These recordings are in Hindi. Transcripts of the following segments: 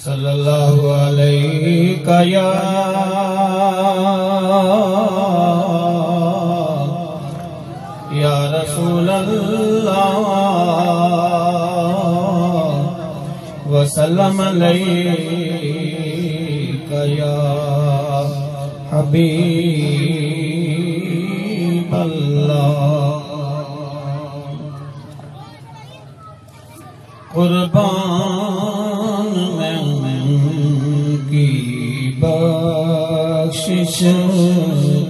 सल्लल्लाहु अलैका या रसूल अल्लाह वसल्लम अलैका या हबीब अल्लाह। कुर्बान मैं उनकी बख्शिश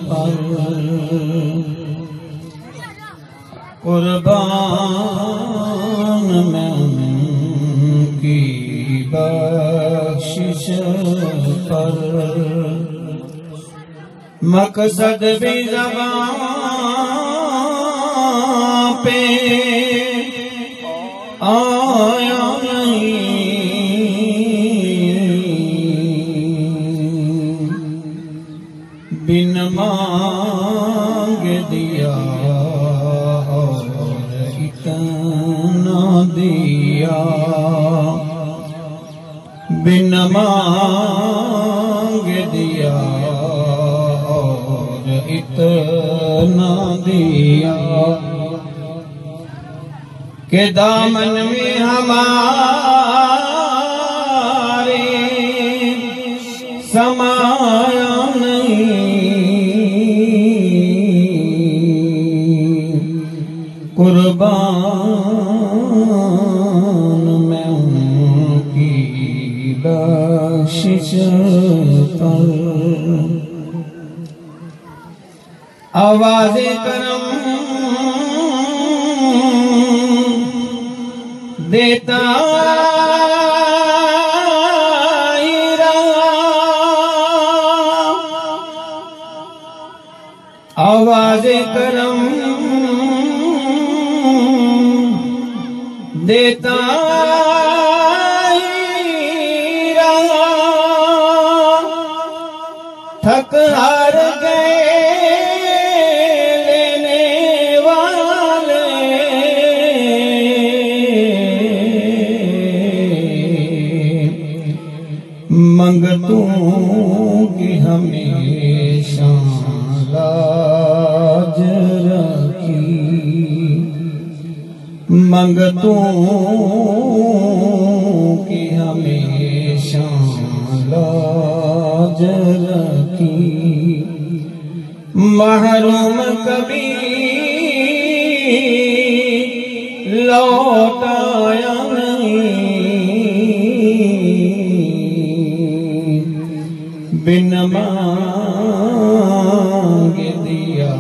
पर, कुर्बान मैं उनकी बख्शिश पर। मकसद भी ज़बान पे आया नहीं, बिन मांग दिया और इतना दिया, बिन मांग दिया और इतना दिया के दामन में हमारे समाया नहीं। कुर्बान मैं उनकी बख्शिश पर। आवाज़े करम देता ही रहा, आवाज़े करम देता ही रहा। थक हार गए मंगतों की हमेशा लाज रखी, मंगतों की हमेशा लाज रखी। महरूम कभी लौटाया बिन मांग दिया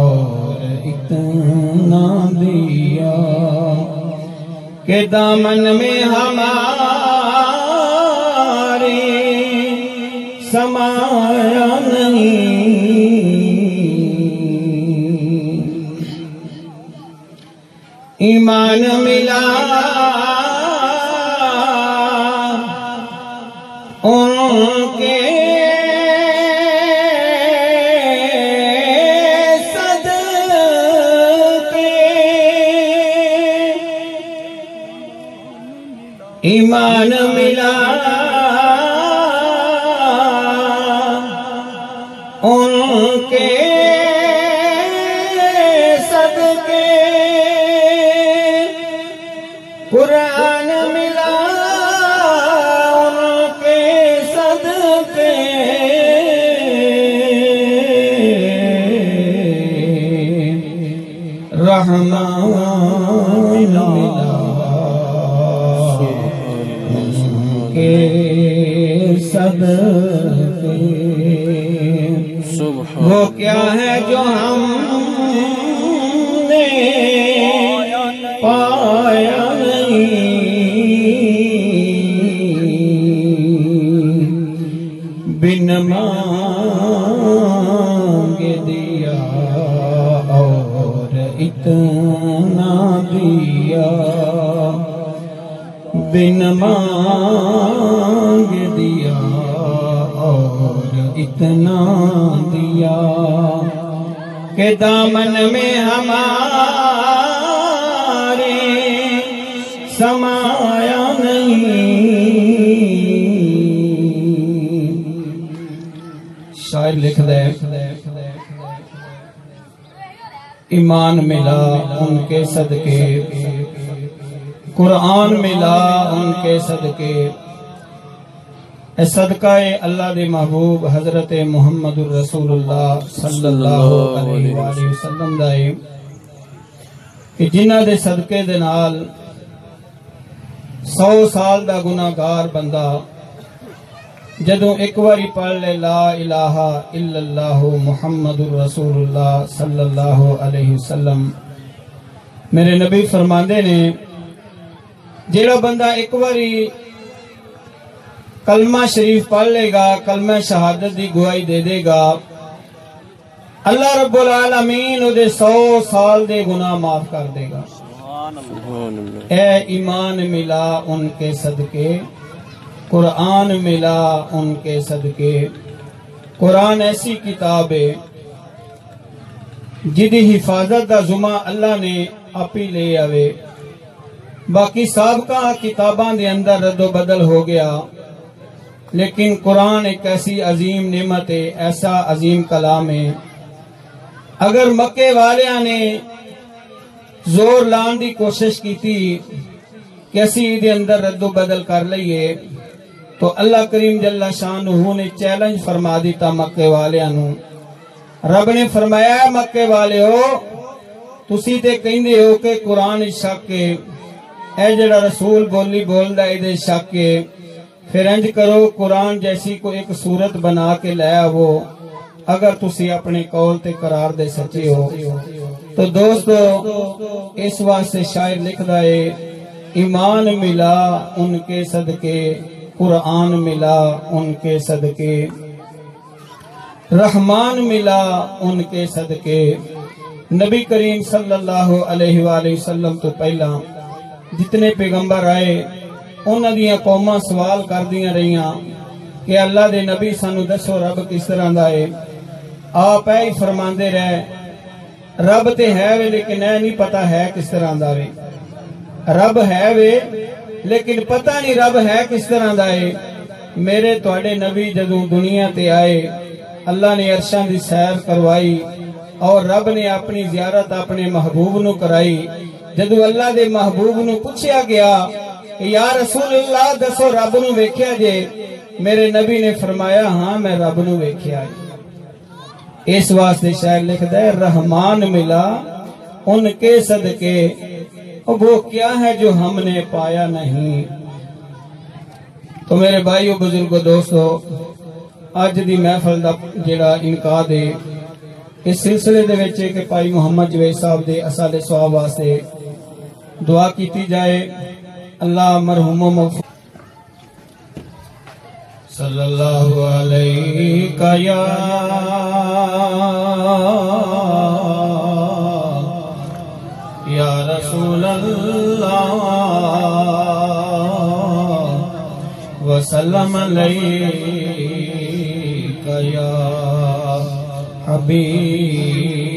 और इतना दिया के दामन में हमारे समाया नहीं। ईमान मिला उनके सदके, ईमान मिला उनके सदके। कुरान मिला उनके सदके, रहमान मिला उनके सदके। वो क्या है जो हमने पाया बिन मांग दिया और इतना दिया, बिन मांग दिया और इतना दिया के दामन में हमारे समाया नहीं। शायर लिख दे, ईमान मिला उनके सदके, कुरान मिला उनके सदके। सदका अल्लाह दे महबूब हजरत मुहम्मदुर रसूलुल्लाह सल्लल्लाहु अलैहि वसल्लम दा है कि जिन्हां दे सदके दे नाल 100 साल दा गुनाहगार बंदा जदों एक बारी पढ़ ले ला इलाहा इल्लल्लाहु मुहम्मदुर रसूलुल्लाह सल्लल्लाहु अलैहि वसल्लम, मेरे नबी फरमांदे ने जेड़ा बंदा एक बारी कलमा शरीफ पढ़ लेगा, कलमा शहादत की गुआही दे देगा, अल्लाह रब्बुल आलमीन उहदे 100 साल दे गुनाह माफ कर देगा। ए ईमान मिला उनके सदके, कुरान मिला उनके सदके। कुरान ऐसी किताब है जिदी हिफाजत का जुमा अल्लाह ने आप ही ले आवे। बाकी साबका किताबां दे अंदर रद्दो बदल हो गया, लेकिन कुरान एक ऐसी अजीम नेमत है, ऐसा अजीम कलाम है। अगर मक्के वालियां ने जोर लाने की कोशिश की थी कि असी इहदे अंदर रद्दो बदल कर लईए, तो अल्लाह करीम जल्ला शानहू ने चैलेंज फरमा दिता मक्के वालियां नू। रब ने फरमाया, मक्के वाले हो तुसी ते कहंदे हो कि कुरान शक है, ए जेड़ा रसूल बोली बोलदा इहदे शक है, फिर इंज करो कुरान जैसी को एक सूरत बना के ले आवो अगर तुसी अपने कौल ते करार दे सच्चे हो। तो दोस्तों इस वास्ते शायर लिखदा है, ईमान मिला उनके सदके, कुरान मिला उनके सदके, रहमान मिला उनके सदके। नबी करीम सल्लल्लाहु अलैहि वसल्लम तो पहला जितने पैगंबर आए उन्हां दियां कौमां सवाल कर दियां रहियां कि अल्लाह दे नबी सानू दसो रब किस तरह दा है। आप ही फरमांदे रहे, रब ते है वे लेकिन ऐ नहीं पता है किस तरह दा वे। रब है वे लेकिन पता नहीं रब है किस तरह दा है। मेरे तुहाडे नबी जदों दुनिया ते आए, अल्लाह ने अर्शां दी सैर करवाई और रब ने अपनी जियारत अपने महबूब नू कराई। जदों अल्लाह दे महबूब नू पूछया गया कि या रसूलुल्लाह दसो रब नू वेख्या जे, मेरे नबी ने फरमाया हाँ मैं रब नू वेख्या है। इस वास्ते शायर लिखदा है, रहमान मिला उनके सदके, वो क्या है जो हमने पाया नहीं। तो मेरे भाइयों बुजुर्गों दोस्तों, अज दी महफिल दा जेड़ा इनकाद है इस सिलसिले दे विच कि भाई मुहम्मद जवेद साहब दे असाले सवाब वास्ते दुआ कीती जाए। अल्लाह मरहुमो मगफूर सल्लल्लाहु अलैहि या रसूल अल्लाह वसल्लम अलैका या हबीब